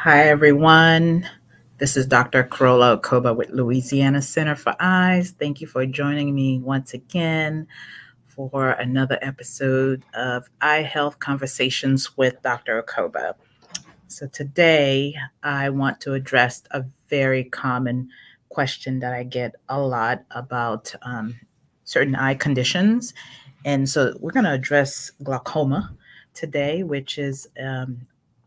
Hi, everyone. This is Dr. Corolla Okogbaa with Louisiana Center for Eyes. Thank you for joining me once again for another episode of Eye Health Conversations with Dr. Okogbaa. So today I want to address a very common question that I get a lot about certain eye conditions. And so we're going to address glaucoma today, which is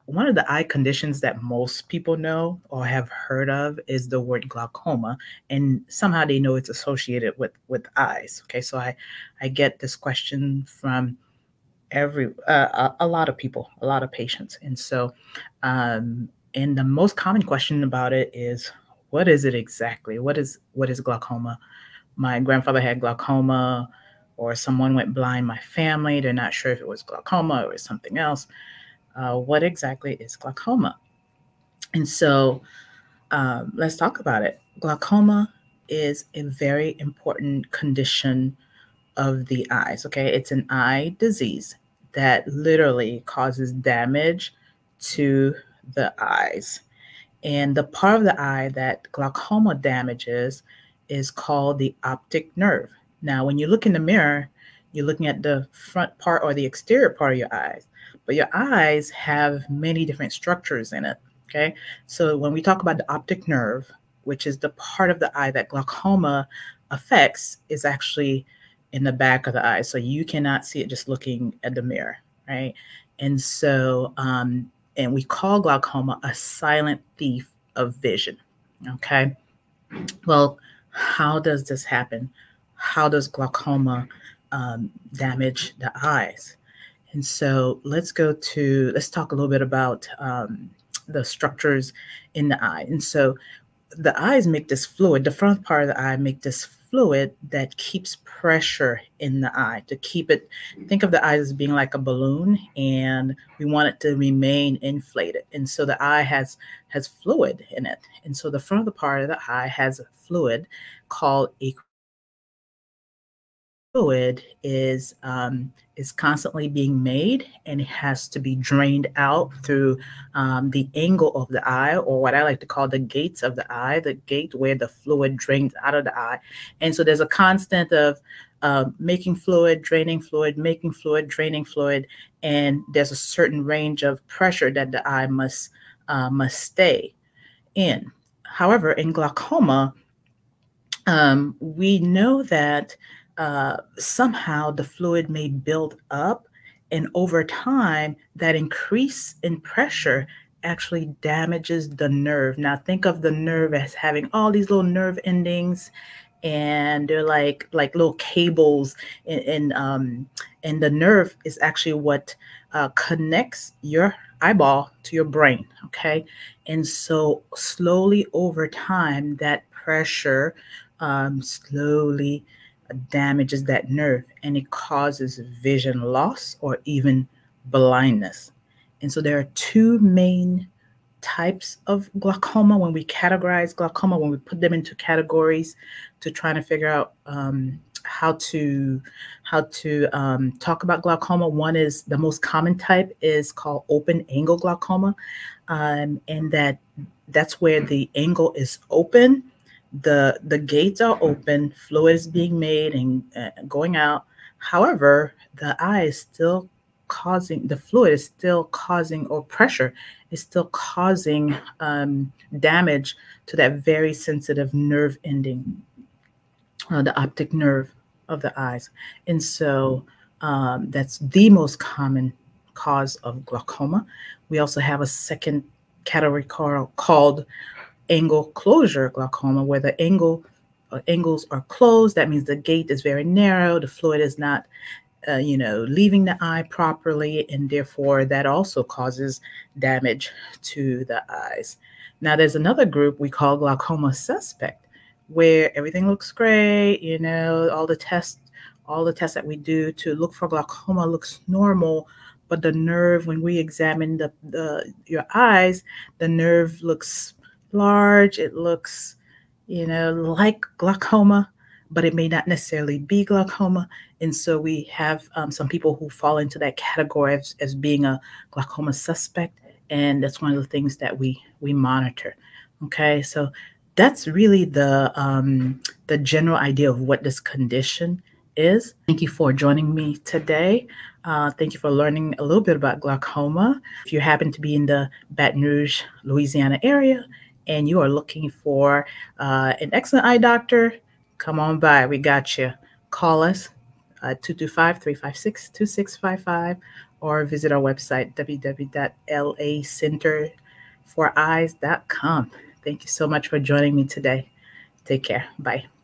one of the eye conditions that most people know or have heard of is the word glaucoma, and somehow they know it's associated with eyes. Okay, so I get this question from a lot of people, a lot of patients, and so and the most common question about it is, what is it exactly? What is glaucoma? My grandfather had glaucoma, or someone went blind. My family, they're not sure if it was glaucoma or something else. What exactly is glaucoma? And so let's talk about it. Glaucoma is a very important condition of the eyes. Okay, it's an eye disease that literally causes damage to the eyes. And the part of the eye that glaucoma damages is called the optic nerve. Now, when you look in the mirror, you're looking at the front part or the exterior part of your eyes, but your eyes have many different structures in it. Okay, so when we talk about the optic nerve, which is the part of the eye that glaucoma affects, is actually in the back of the eye. So you cannot see it just looking at the mirror, right? And so, and we call glaucoma a silent thief of vision. Okay. Well, how does this happen? How does glaucoma damage the eyes? And so let's talk a little bit about the structures in the eye. And so the eyes make this fluid, the front part of the eye make this fluid that keeps pressure in the eye to keep it. Think of the eyes as being like a balloon, and we want it to remain inflated. And so the eye has fluid in it. And so the front of the part of the eye has a fluid called a fluid is constantly being made, and it has to be drained out through the angle of the eye, or what I like to call the gates of the eye, the gate where the fluid drains out of the eye. And so there's a constant of making fluid, draining fluid, making fluid, draining fluid, and there's a certain range of pressure that the eye must stay in. However, in glaucoma, we know that somehow the fluid may build up, and over time, that increase in pressure actually damages the nerve. Now, think of the nerve as having all these little nerve endings, and they're like little cables, and the nerve is actually what connects your eyeball to your brain. Okay, and so slowly over time, that pressure slowly damages that nerve, and it causes vision loss or even blindness. And so there are two main types of glaucoma. When we categorize glaucoma, when we put them into categories to try to figure out how to talk about glaucoma, one is the most common type is called open angle glaucoma, and that's where the angle is open, the gates are open, fluid is being made and going out. However, the eye is still causing, the fluid is still causing, or pressure is still causing damage to that very sensitive nerve ending, the optic nerve of the eyes. And so that's the most common cause of glaucoma. We also have a second category called angle closure glaucoma, where the angles are closed. That means the gate is very narrow, the fluid is not leaving the eye properly, and therefore that also causes damage to the eyes. Now, there's another group we call glaucoma suspect, where everything looks great, all the tests that we do to look for glaucoma looks normal, but the nerve, when we examine your eyes, the nerve looks large, it looks, like glaucoma, but it may not necessarily be glaucoma. And so we have some people who fall into that category as being a glaucoma suspect, and that's one of the things that we monitor. Okay, so that's really the general idea of what this condition is. Thank you for joining me today. Thank you for learning a little bit about glaucoma. If you happen to be in the Baton Rouge, Louisiana area, and you are looking for an excellent eye doctor, come on by. We got you. Call us 225-356-2655 or visit our website, www.lacenterforeyes.com. Thank you so much for joining me today. Take care. Bye.